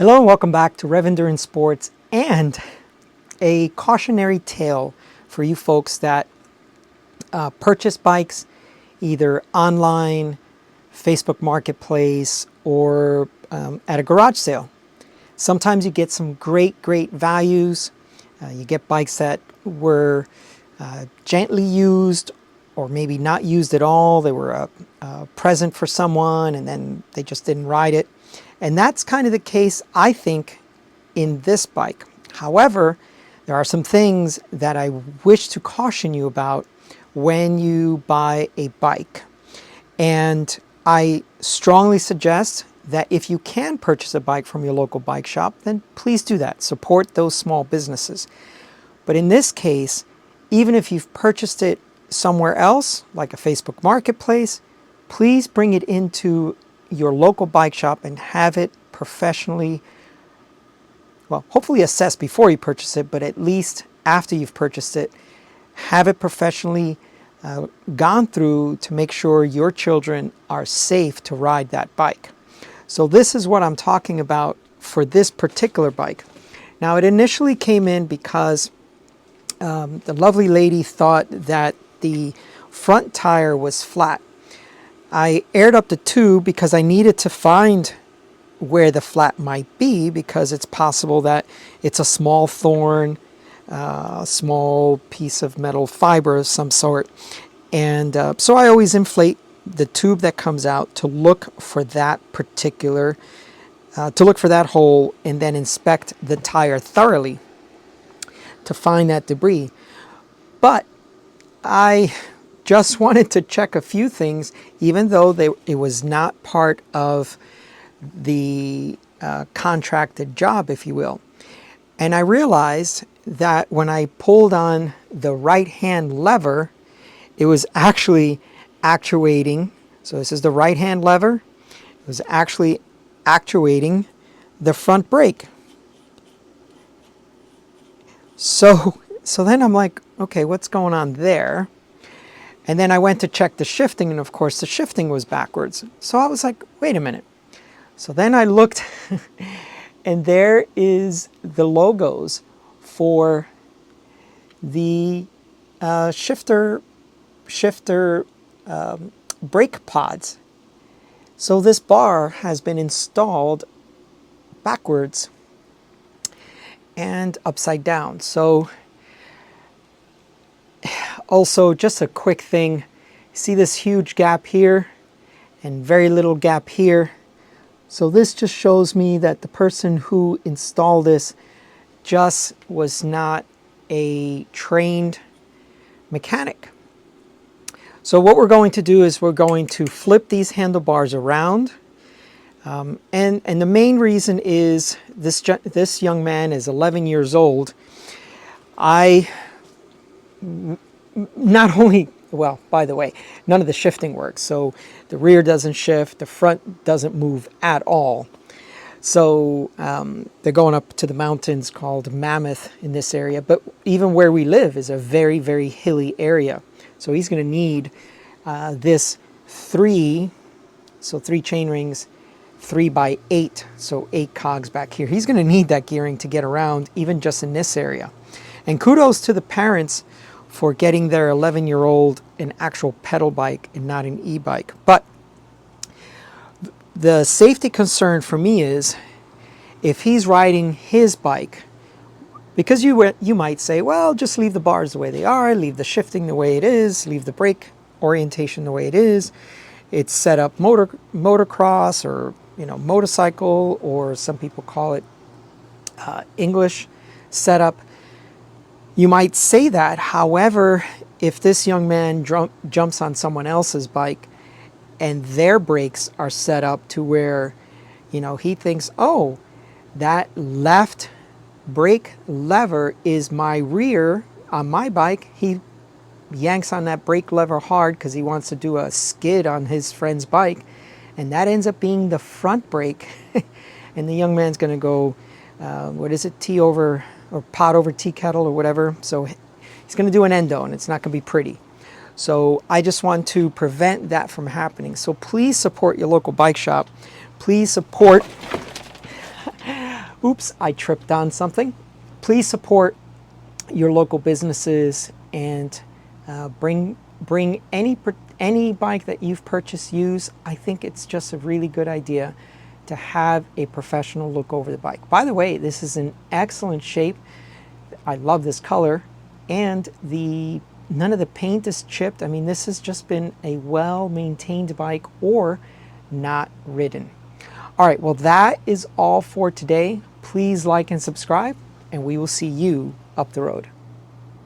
Hello and welcome back to Rev Endurance Sports and a cautionary tale for you folks that purchase bikes either online, Facebook Marketplace, or at a garage sale. Sometimes you get some great values. You get bikes that were gently used or maybe not used at all. They were a present for someone and then they just didn't ride it. And that's kind of the case, I think, in this bike. However, there are some things that I wish to caution you about when you buy a bike. And I strongly suggest that if you can purchase a bike from your local bike shop, then please do that. Support those small businesses. But in this case, even if you've purchased it somewhere else, like a Facebook Marketplace, please bring it into your local bike shop and have it professionally, well, hopefully assessed before you purchase it, but at least after you've purchased it, have it professionally gone through to make sure your children are safe to ride that bike. So this is what I'm talking about for this particular bike. Now, it initially came in because the lovely lady thought that the front tire was flat. I aired up the tube because I needed to find where the flat might be, because it's possible that it's a small thorn, a small piece of metal fiber of some sort. And so I always inflate the tube that comes out to look for that particular, to look for that hole, and then inspect the tire thoroughly to find that debris. But I just wanted to check a few things, even though it was not part of the contracted job, if you will. And I realized that when I pulled on the right-hand lever, it was actually actuating. So this is the right-hand lever. It was actually actuating the front brake. So then I'm like, okay, what's going on there? And then I went to check the shifting, and of course the shifting was backwards. So I was like, wait a minute. So then I looked, and there is the logos for the shifter brake pods. So this bar has been installed backwards and upside down. So also, just a quick thing, see this huge gap here and very little gap here. So this just shows me that the person who installed this just was not a trained mechanic. So what we're going to do is we're going to flip these handlebars around. And the main reason is this young man is 11 years old. Not only, well, by the way, none of the shifting works. So the rear doesn't shift, the front doesn't move at all. So they're going up to the mountains called Mammoth in this area. But even where we live is a very hilly area. So he's going to need this three chain rings, 3x8, so 8 cogs back here. He's going to need that gearing to get around, even just in this area. And kudos to the parents for getting their 11-year-old an actual pedal bike and not an e-bike. But the safety concern for me is if he's riding his bike, because you might say, well, just leave the bars the way they are, leave the shifting the way it is, leave the brake orientation the way it is. It's set up motocross or motorcycle, or some people call it English setup. You might say that. However, if this young man jumps on someone else's bike and their brakes are set up to where, he thinks, oh, that left brake lever is my rear on my bike. He yanks on that brake lever hard because he wants to do a skid on his friend's bike, and that ends up being the front brake. And the young man's going to go, tea over, or pot over tea kettle or whatever. So he's going to do an endo, and it's not going to be pretty. So I just want to prevent that from happening. So please support your local bike shop. Please support Oops, I tripped on something. Please support your local businesses and bring any bike that you've purchased used. I think it's just a really good idea to have a professional look over the bike. By the way, this is in excellent shape. I love this color, and none of the paint is chipped. I mean, this has just been a well-maintained bike or not ridden. All right, well, that is all for today. Please like and subscribe, and we will see you up the road.